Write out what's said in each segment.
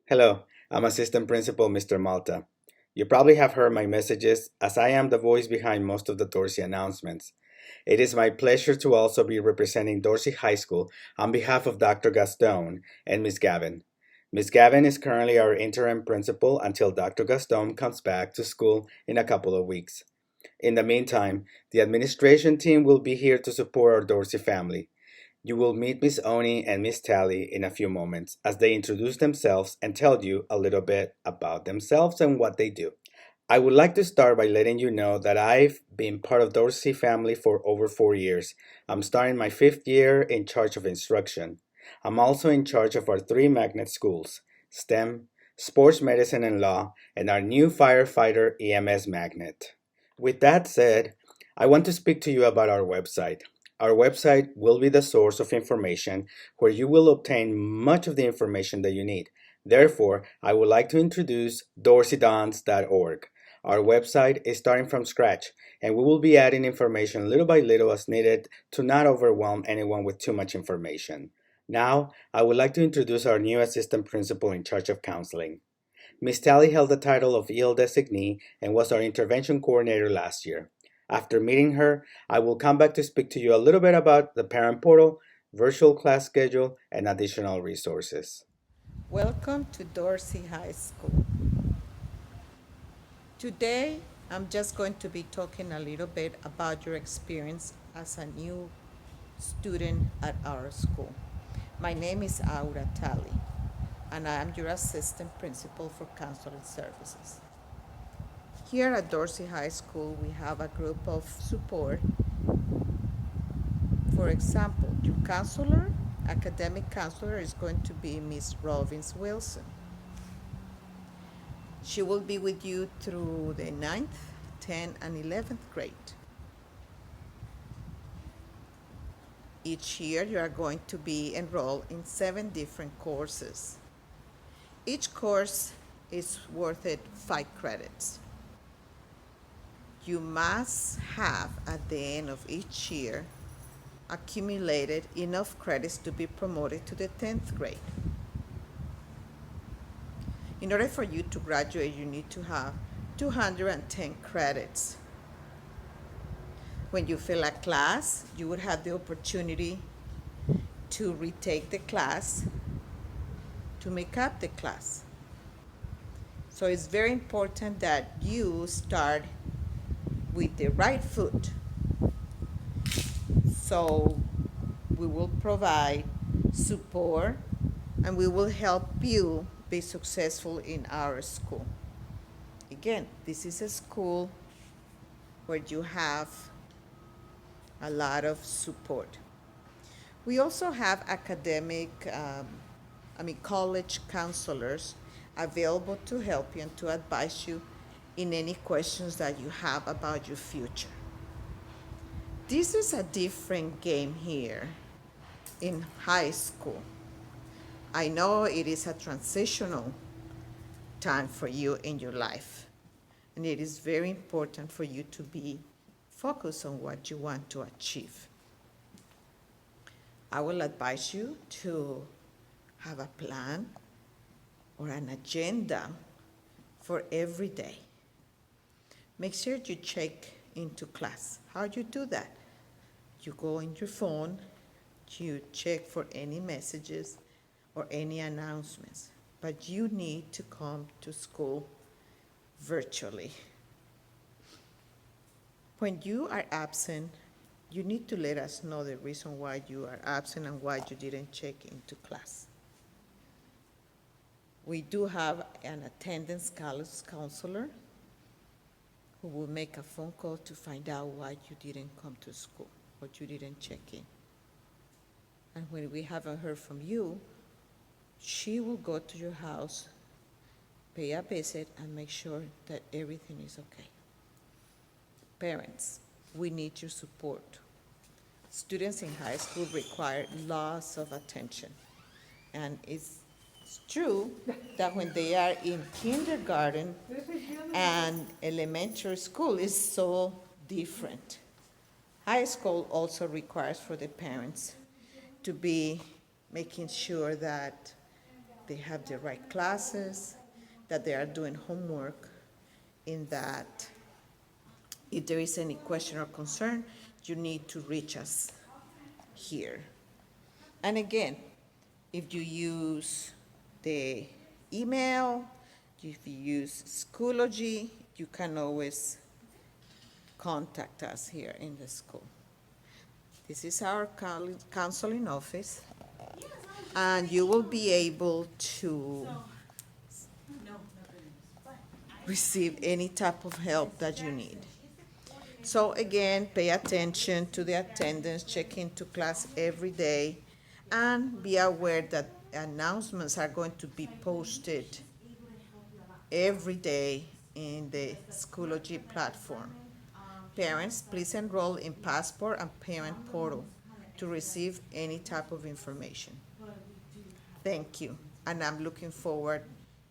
Hello, I'm Assistant Principal Mr. Malta. You probably have heard my messages as I am the voice behind most of the Dorsey announcements. It is my pleasure to also be representing Dorsey High School on behalf of Dr. Gaston and Ms. Gavin. Ms. Gavin is currently our interim principal until Dr. Gaston comes back to school in a couple of weeks. In the meantime, the administration team will be here to support our Dorsey family. You will meet Miss Oni and Miss Tally in a few moments as they introduce themselves and tell you a little bit about themselves and what they do. I would like to start by letting you know that I've been part of Dorsey family for over 4 years. I'm starting my fifth year in charge of instruction. I'm also in charge of our three magnet schools, STEM, Sports Medicine and Law, and our new firefighter EMS magnet. With that said, I want to speak to you about our website. Our website will be the source of information where you will obtain much of the information that you need. Therefore, I would like to introduce dorseydons.org. Our website is starting from scratch, and we will be adding information little by little as needed to not overwhelm anyone with too much information. Now, I would like to introduce our new assistant principal in charge of counseling. Miss Tally held the title of EL designee and was our intervention coordinator last year. After meeting her, I will come back to speak to you a little bit about the parent portal, virtual class schedule, and additional resources. Welcome to Dorsey High School. Today, I'm just going to be talking a little bit about your experience as a new student at our school. My name is Aura Talley, and I am your assistant principal for counseling services. Here at Dorsey High School, we have a group of support. For example, your counselor, academic counselor, is going to be Miss Robbins Wilson. She will be with you through the 9th, 10th, and 11th grade. Each year, you are going to be enrolled in 7 different courses. Each course is worth it 5 credits. You must have, at the end of each year, accumulated enough credits to be promoted to the 10th grade. In order for you to graduate, you need to have 210 credits. When you fill a class, you would have the opportunity to retake the class to make up the class. So it's very important that you start with the right foot. So we will provide support and we will help you be successful in our school. Again, this is a school where you have a lot of support. We also have college counselors available to help you and to advise you in any questions that you have about your future. This is a different game here in high school. I know it is a transitional time for you in your life, and it is very important for you to be focused on what you want to achieve. I will advise you to have a plan or an agenda for every day. Make sure you check into class. How do you do that? You go in your phone, you check for any messages or any announcements, but you need to come to school virtually. When you are absent, you need to let us know the reason why you are absent and why you didn't check into class. We do have an attendance counselor who will make a phone call to find out why you didn't come to school, what you didn't check in. And when we haven't heard from you, she will go to your house, pay a visit, and make sure that everything is okay. Parents, we need your support. Students in high school require lots of attention. And it's true that when they are in kindergarten and elementary school is so different. High school also requires for the parents to be making sure that they have the right classes, that they are doing homework, in that if there is any question or concern, you need to reach us here. And again, if you use the email, if you use Schoology, you can always contact us here in the school. This is our counseling office, and you will be able to receive any type of help that you need. So again, pay attention to the attendance, check into class every day, and be aware that announcements are going to be posted every day in the Schoology platform. Parents, please enroll in Passport and Parent Portal to receive any type of information. Thank you, and I'm looking forward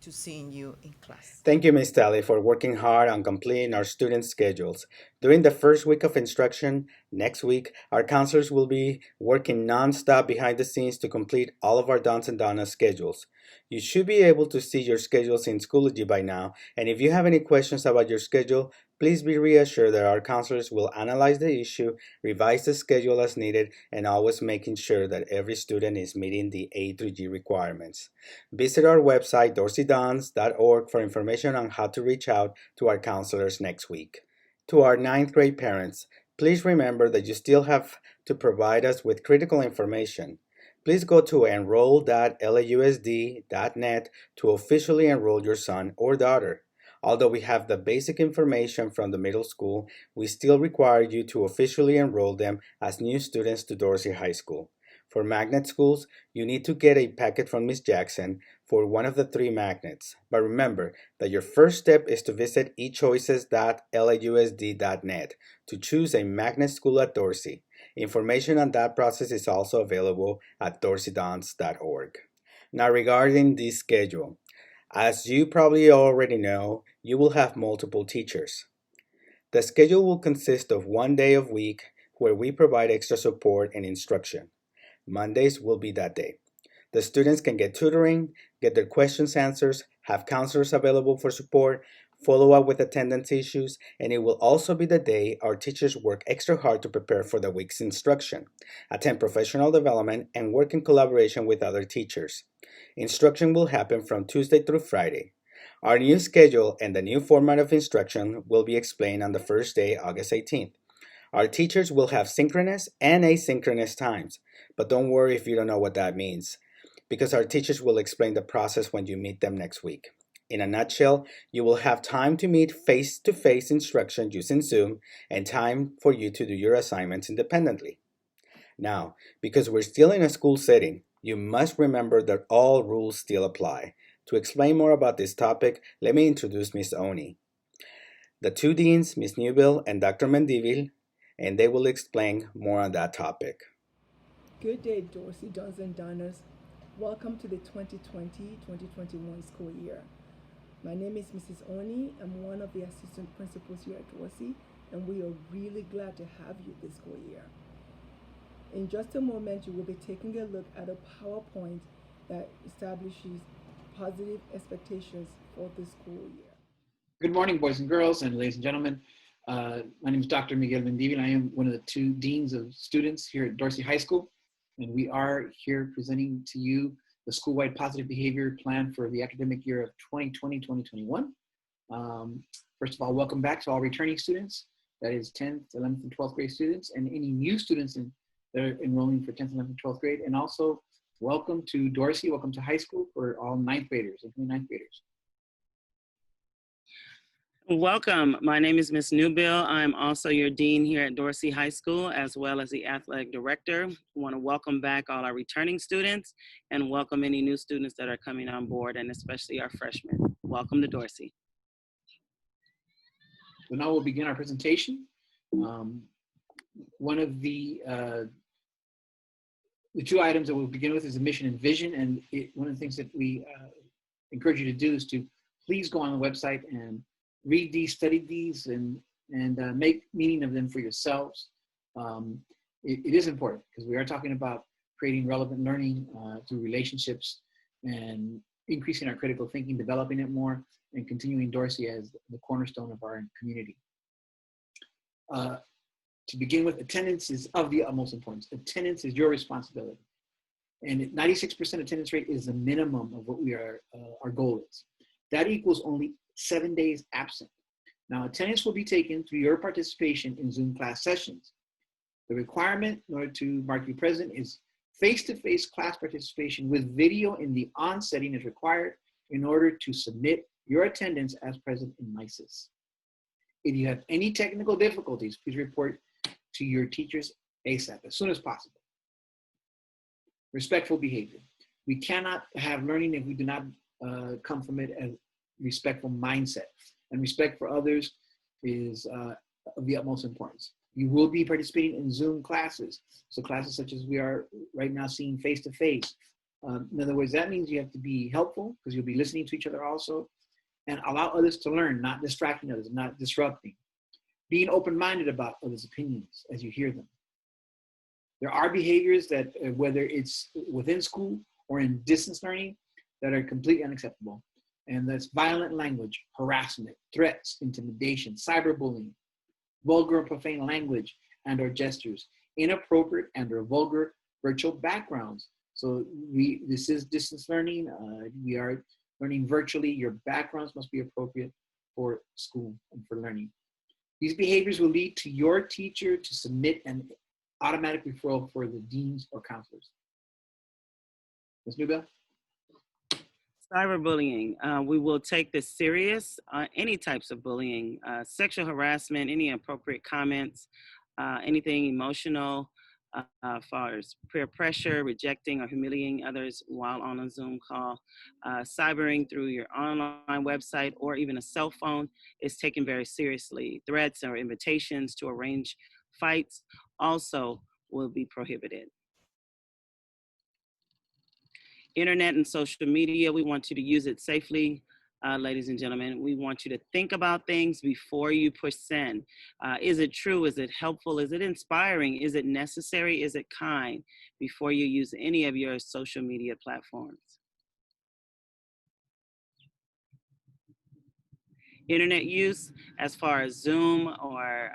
to seeing you in class. Thank you, Ms. Talley, for working hard on completing our students' schedules. During the first week of instruction, next week, our counselors will be working nonstop behind the scenes to complete all of our Dons and Donnas schedules. You should be able to see your schedules in Schoology by now, and if you have any questions about your schedule, please be reassured that our counselors will analyze the issue, revise the schedule as needed, and always making sure that every student is meeting the A through G requirements. Visit our website, dorseydons.org, for information on how to reach out to our counselors next week. To our ninth grade parents, please remember that you still have to provide us with critical information. Please go to enroll.lausd.net to officially enroll your son or daughter. Although we have the basic information from the middle school, we still require you to officially enroll them as new students to Dorsey High School. For magnet schools, you need to get a packet from Ms. Jackson for one of the three magnets. But remember that your first step is to visit echoices.lausd.net to choose a magnet school at Dorsey. Information on that process is also available at dorseydons.org. Now, regarding the schedule, as you probably already know, you will have multiple teachers. The schedule will consist of one day of week where we provide extra support and instruction. Mondays will be that day. The students can get tutoring, get their questions answered, have counselors available for support, follow up with attendance issues, and it will also be the day our teachers work extra hard to prepare for the week's instruction, attend professional development, and work in collaboration with other teachers. Instruction will happen from Tuesday through Friday. Our new schedule and the new format of instruction will be explained on the first day, August 18th. Our teachers will have synchronous and asynchronous times, but don't worry if you don't know what that means, because our teachers will explain the process when you meet them next week. In a nutshell, you will have time to meet face-to-face instruction using Zoom and time for you to do your assignments independently. Now, because we're still in a school setting, you must remember that all rules still apply. To explain more about this topic, let me introduce Ms. Oni. The two deans, Ms. Newbill and Dr. Mendivil, and they will explain more on that topic. Good day, Dorsey, Dons and Donnas. Welcome to the 2020-2021 school year. My name is Mrs. Oni. I'm one of the assistant principals here at Dorsey, and we are really glad to have you this school year. In just a moment, you will be taking a look at a PowerPoint that establishes positive expectations for the school year. Good morning, boys and girls, and ladies and gentlemen. My name is Dr. Miguel Mendivil. I am one of the two deans of students here at Dorsey High School, and we are here presenting to you the school-wide positive behavior plan for the academic year of 2020-2021. First of all, welcome back to all returning students, that is 10th, 11th, and 12th grade students, and any new students that are enrolling for 10th, 11th, and 12th grade, and also welcome to Dorsey, welcome to high school for all ninth graders, including ninth graders. Welcome. My name is Ms. Newbill. I'm also your dean here at Dorsey High School, as well as the athletic director. I want to welcome back all our returning students and welcome any new students that are coming on board, and especially our freshmen. Welcome to Dorsey. So now we'll begin our presentation. One of the two items that we'll begin with is the mission and vision, and one of the things that we encourage you to do is to please go on the website and read these, study these, and make meaning of them for yourselves. It is important because we are talking about creating relevant learning through relationships and increasing our critical thinking, developing it more, and continuing Dorsey as the cornerstone of our community. To begin with, attendance is of the utmost importance. Attendance is your responsibility. And 96% attendance rate is the minimum of what our goal is. That equals only 7 days absent. Now, attendance will be taken through your participation in Zoom class sessions. The requirement in order to mark you present is face-to-face class participation with video in the on setting is required in order to submit your attendance as present in MISIS. If you have any technical difficulties, please report to your teachers ASAP, as soon as possible. Respectful behavior. We cannot have learning if we do not come from it as respectful mindset. And respect for others is of the utmost importance. You will be participating in Zoom classes. So classes such as we are right now seeing face-to-face. In other words, that means you have to be helpful because you'll be listening to each other also, and allow others to learn, not distracting others, not disrupting. Being open-minded about others' opinions as you hear them. There are behaviors that, whether it's within school or in distance learning, that are completely unacceptable. And that's violent language, harassment, threats, intimidation, cyberbullying, vulgar and profane language and or gestures, inappropriate and or vulgar virtual backgrounds. So this is distance learning. We are learning virtually. Your backgrounds must be appropriate for school and for learning. These behaviors will lead to your teacher to submit an automatic referral for the deans or counselors. Ms. Newbell? Cyberbullying, we will take this serious. Any types of bullying, sexual harassment, any inappropriate comments, anything emotional, as far as peer pressure, rejecting or humiliating others while on a Zoom call, cybering through your online website or even a cell phone is taken very seriously. Threats or invitations to arrange fights also will be prohibited. Internet and social media, we want you to use it safely, ladies and gentlemen. We want you to think about things before you push send. Is it true? Is it helpful? Is it inspiring? Is it necessary? Is it kind? Before you use any of your social media platforms. Internet use, as far as Zoom or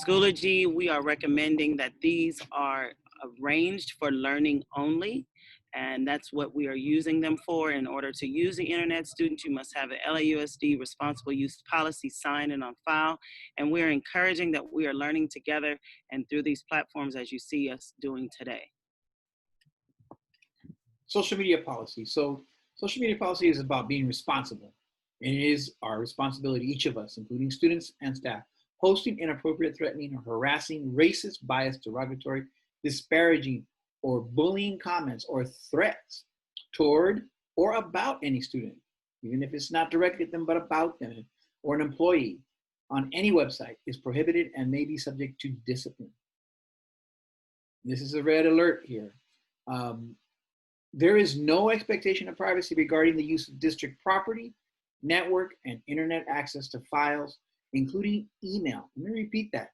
Schoology, we are recommending that these are arranged for learning only. And that's what we are using them for. In order to use the internet, students, you must have an LAUSD responsible use policy signed and on file. And we're encouraging that we are learning together and through these platforms as you see us doing today. Social media policy. So social media policy is about being responsible. And it is our responsibility, each of us, including students and staff, posting inappropriate, threatening, or harassing, racist, biased, derogatory, disparaging, or bullying comments or threats toward or about any student, even if it's not directed at them, but about them, or an employee on any website is prohibited and may be subject to discipline. This is a red alert here. There is no expectation of privacy regarding the use of district property, network, and internet access to files, including email. Let me repeat that.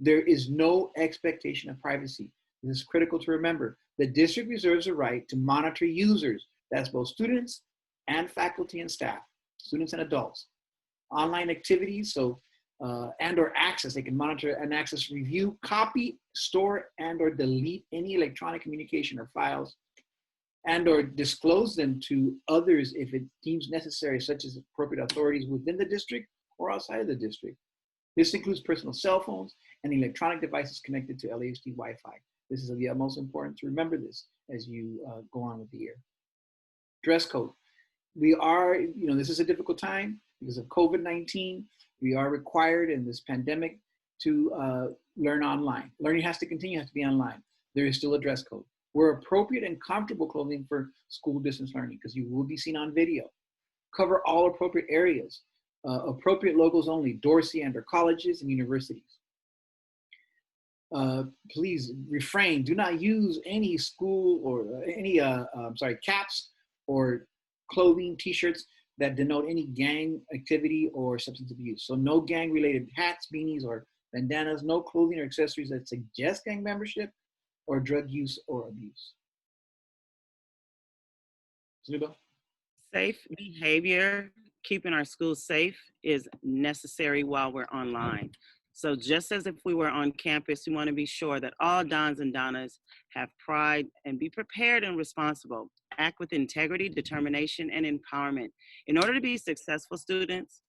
There is no expectation of privacy. This is critical to remember. The district reserves a right to monitor users. That's both students and faculty and staff, students and adults. Online activities, and or access, they can monitor and access, review, copy, store, and or delete any electronic communication or files, and or disclose them to others if it deems necessary, such as appropriate authorities within the district or outside of the district. This includes personal cell phones and electronic devices connected to LAUSD Wi-Fi. This is of the utmost importance to remember this as you go on with the year. Dress code. We are, this is a difficult time because of COVID-19. We are required in this pandemic to learn online. Learning has to continue, has to be online. There is still a dress code. Wear appropriate and comfortable clothing for school distance learning because you will be seen on video. Cover all appropriate areas. Appropriate logos only, Dorsey and/or colleges and universities. Please refrain, do not use any school or any caps or clothing, t-shirts that denote any gang activity or substance abuse. So no gang related hats, beanies, or bandanas, no clothing or accessories that suggest gang membership or drug use or abuse. Zuba? Safe behavior, keeping our schools safe, is necessary while we're online. So just as if we were on campus, we want to be sure that all Dons and Donnas have pride and be prepared and responsible. Act with integrity, determination, and empowerment. In order to be successful students,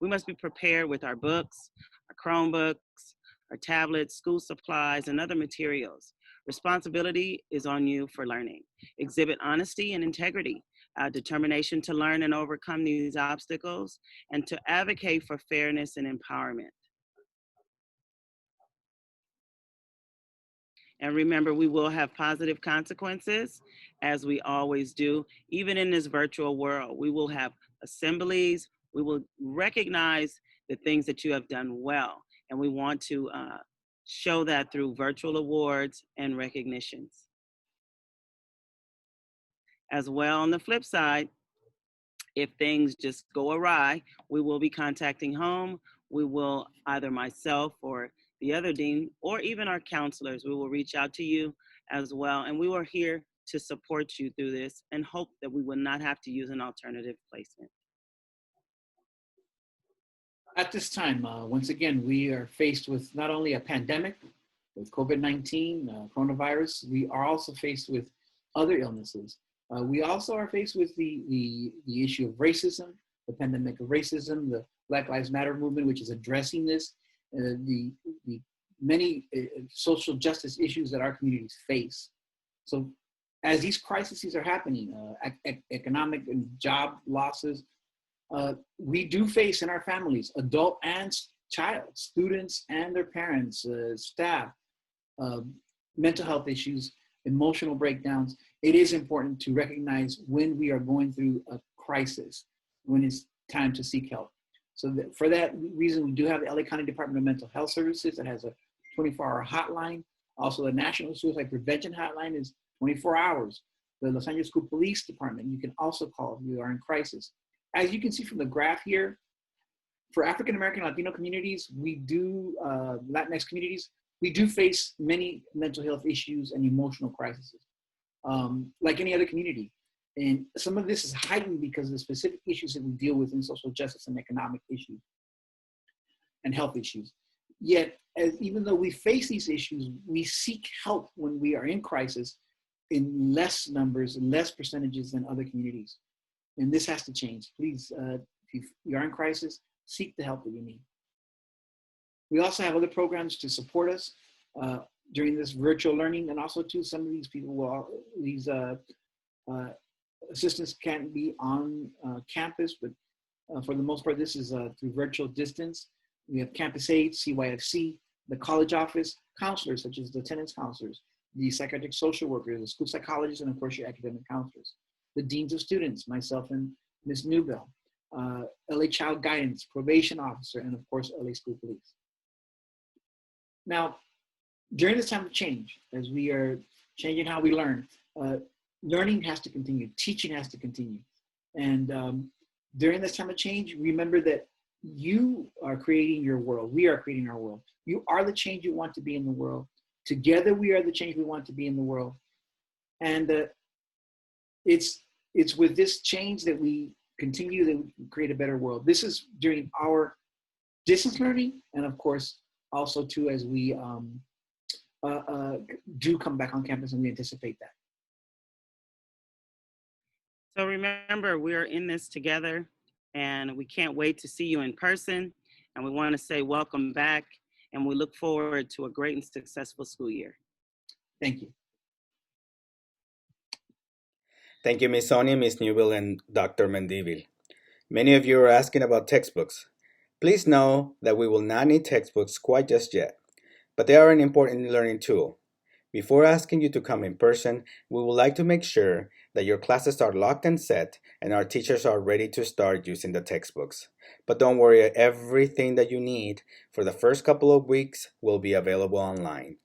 we must be prepared with our books, our Chromebooks, our tablets, school supplies, and other materials. Responsibility is on you for learning. Exhibit honesty and integrity, determination to learn and overcome these obstacles, and to advocate for fairness and empowerment. And remember, we will have positive consequences, as we always do, even in this virtual world. We will have assemblies. We will recognize the things that you have done well. And we want to show that through virtual awards and recognitions. As well, on the flip side, if things just go awry, we will be contacting home. We will, either myself or the other dean, or even our counselors, we will reach out to you as well. And we are here to support you through this and hope that we will not have to use an alternative placement. At this time, once again, we are faced with not only a pandemic with COVID-19, coronavirus, we are also faced with other illnesses. We also are faced with the issue of racism, the pandemic of racism, the Black Lives Matter movement, which is addressing this, the many social justice issues that our communities face. So as these crises are happening, economic and job losses, we do face in our families, adult and child, students and their parents, staff, mental health issues, emotional breakdowns. It is important to recognize when we are going through a crisis, when it's time to seek help. So for that reason, we do have the LA County Department of Mental Health Services that has a 24-hour hotline. Also, the National Suicide Prevention Hotline is 24 hours. The Los Angeles School Police Department, you can also call if you are in crisis. As you can see from the graph here, for African American Latino communities, we do, Latinx communities, we do face many mental health issues and emotional crises, like any other community. And some of this is heightened because of the specific issues that we deal with in social justice and economic issues and health issues. Yet, even though we face these issues, we seek help when we are in crisis in less numbers and less percentages than other communities. And this has to change. Please, if you are in crisis, seek the help that you need. We also have other programs to support us during this virtual learning, and also too, some of these people these assistants can't be on campus, but for the most part, this is through virtual distance. We have Campus Aid, CYFC, the college office, counselors such as the attendance counselors, the psychiatric social workers, the school psychologists, and of course your academic counselors. The deans of students, myself and Ms. Newbell, LA Child Guidance, probation officer, and of course, LA School Police. Now, during this time of change, as we are changing how we learn, learning has to continue, teaching has to continue. And during this time of change, remember that you are creating your world. We are creating our world. You are the change you want to be in the world. Together, we are the change we want to be in the world. And it's with this change that we continue to create a better world. This is during our distance learning, and of course, also too, as we do come back on campus, and we anticipate that. So remember, we're in this together, and we can't wait to see you in person. And we want to say welcome back, and we look forward to a great and successful school year. Thank you. Thank you, Ms. Sonia, Ms. Newville, and Dr. Mendivil. Many of you are asking about textbooks. Please know that we will not need textbooks quite just yet, but they are an important learning tool. Before asking you to come in person, we would like to make sure that your classes are locked and set and our teachers are ready to start using the textbooks. But don't worry, everything that you need for the first couple of weeks will be available online.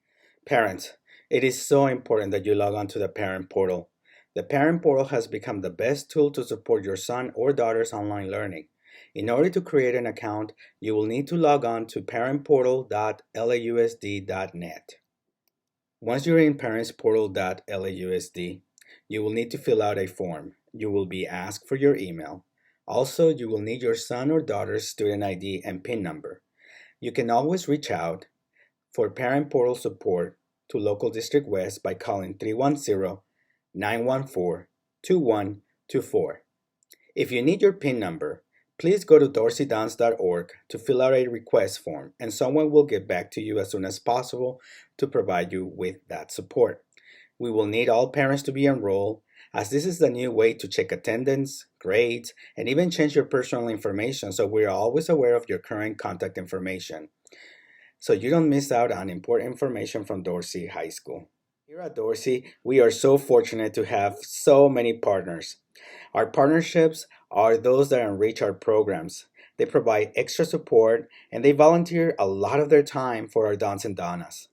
Parents, it is so important that you log on to the parent portal. The parent portal has become the best tool to support your son or daughter's online learning. In order to create an account, you will need to log on to parentportal.lausd.net. Once you're in parentsportal.lausd, you will need to fill out a form. You will be asked for your email. Also, you will need your son or daughter's student ID and PIN number. You can always reach out for parent portal support to Local District West by calling 310-914-2124. If you need your PIN number, please go to dorseydons.org to fill out a request form, and someone will get back to you as soon as possible to provide you with that support. We will need all parents to be enrolled, as this is the new way to check attendance, grades, and even change your personal information, so we are always aware of your current contact information, so you don't miss out on important information from Dorsey High School. Here at Dorsey, we are so fortunate to have so many partners. Our partnerships are those that enrich our programs. They provide extra support and they volunteer a lot of their time for our Dons and Donnas.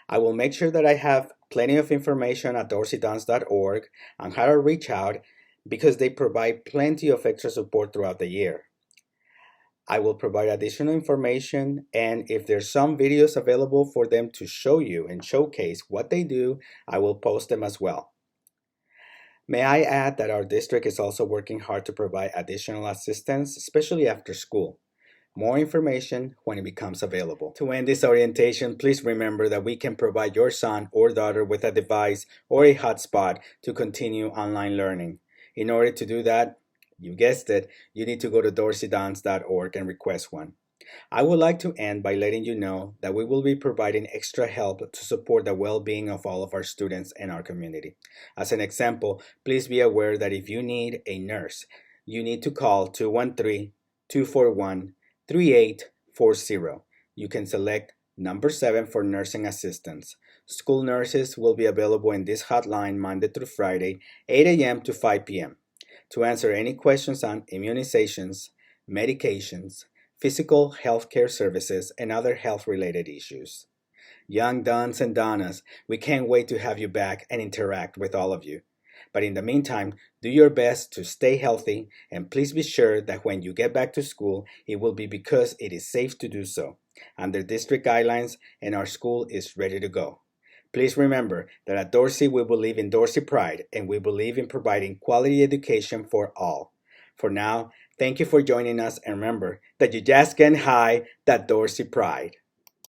I will make sure that I have plenty of information at dorseydons.org on how to reach out because they provide plenty of extra support throughout the year. I will provide additional information, and if there's some videos available for them to show you and showcase what they do, I will post them as well. May I add that our district is also working hard to provide additional assistance, especially after school. More information when it becomes available. To end this orientation, please remember that we can provide your son or daughter with a device or a hotspot to continue online learning. In order to do that, you guessed it, you need to go to dorseydons.org and request one. I would like to end by letting you know that we will be providing extra help to support the well-being of all of our students and our community. As an example, please be aware that if you need a nurse, you need to call 213-241-3840. You can select number 7 for nursing assistance. School nurses will be available in this hotline Monday through Friday, 8 a.m. to 5 p.m. to answer any questions on immunizations, medications, physical health care services, and other health-related issues. Young Dons and Donnas, we can't wait to have you back and interact with all of you. But in the meantime, do your best to stay healthy, and please be sure that when you get back to school, it will be because it is safe to do so, under district guidelines, and our school is ready to go. Please remember that at Dorsey, we believe in Dorsey Pride, and we believe in providing quality education for all. For now, thank you for joining us, and remember that you just can't hide that Dorsey Pride.